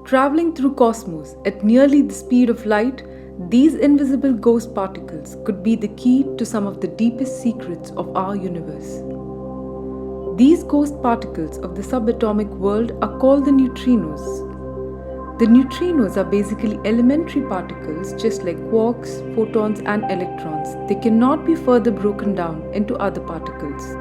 Traveling through cosmos at nearly the speed of light, these invisible ghost particles could be the key to some of the deepest secrets of our universe. These ghost particles of the subatomic world are called the neutrinos. The neutrinos are basically elementary particles just like quarks, photons and electrons. They cannot be further broken down into other particles.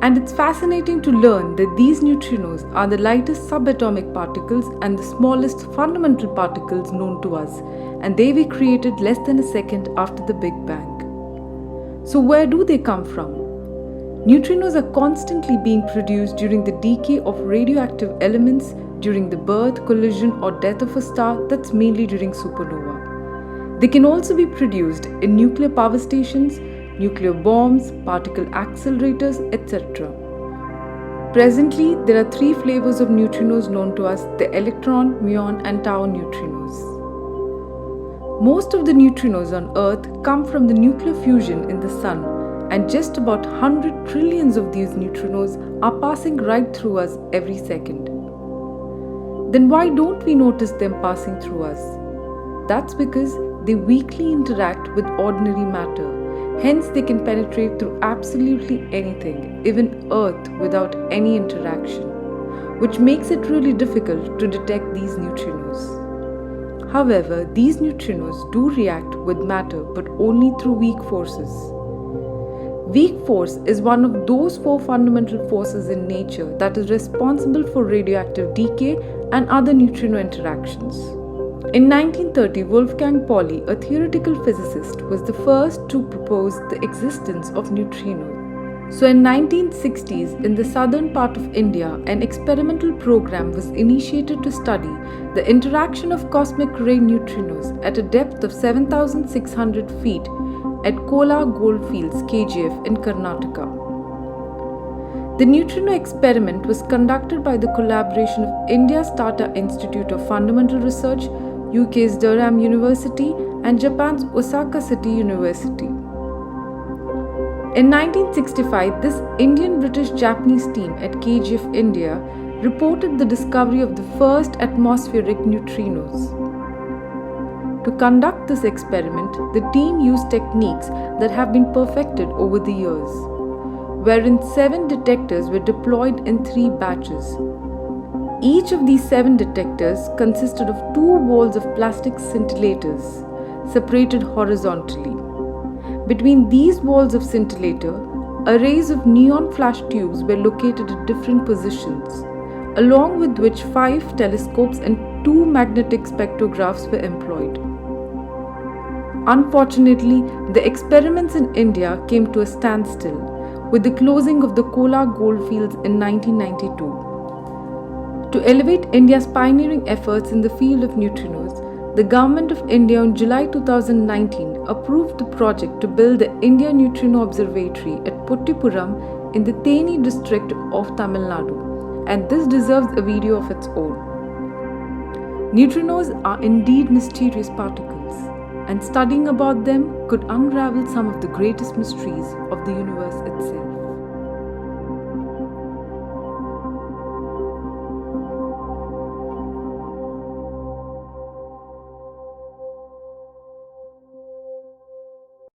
And it's fascinating to learn that these neutrinos are the lightest subatomic particles and the smallest fundamental particles known to us, and they were created less than a second after the Big Bang. So where do they come from? Neutrinos are constantly being produced during the decay of radioactive elements, during the birth, collision or death of a star, that's mainly during supernova. They can also be produced in nuclear power stations, nuclear bombs, particle accelerators, etc. Presently, there are 3 flavors of neutrinos known to us: the electron, muon and tau neutrinos. Most of the neutrinos on Earth come from the nuclear fusion in the Sun, and just about 100 trillions of these neutrinos are passing right through us every second. Then why don't we notice them passing through us? That's because they weakly interact with ordinary matter. Hence, they can penetrate through absolutely anything, even Earth, without any interaction, which makes it really difficult to detect these neutrinos. However, these neutrinos do react with matter, but only through weak forces. Weak force is one of those 4 fundamental forces in nature that is responsible for radioactive decay and other neutrino interactions. In 1930, Wolfgang Pauli, a theoretical physicist, was the first to propose the existence of neutrinos. So in 1960s, in the southern part of India, an experimental program was initiated to study the interaction of cosmic ray neutrinos at a depth of 7,600 feet at Kolar Goldfields, KGF in Karnataka. The neutrino experiment was conducted by the collaboration of India's Tata Institute of Fundamental Research, UK's Durham University and Japan's Osaka City University. In 1965, this Indian-British-Japanese team at KGF India reported the discovery of the first atmospheric neutrinos. To conduct this experiment, the team used techniques that have been perfected over the years, wherein 7 detectors were deployed in 3 batches. Each of these 7 detectors consisted of 2 walls of plastic scintillators, separated horizontally. Between these walls of scintillator, arrays of neon flash tubes were located at different positions, along with which 5 telescopes and 2 magnetic spectrographs were employed. Unfortunately, the experiments in India came to a standstill with the closing of the Kolar Goldfields in 1992. To elevate India's pioneering efforts in the field of neutrinos, the Government of India in July 2019 approved the project to build the India Neutrino Observatory at Pottipuram in the Theni district of Tamil Nadu, and this deserves a video of its own. Neutrinos are indeed mysterious particles, and studying about them could unravel some of the greatest mysteries of the universe itself.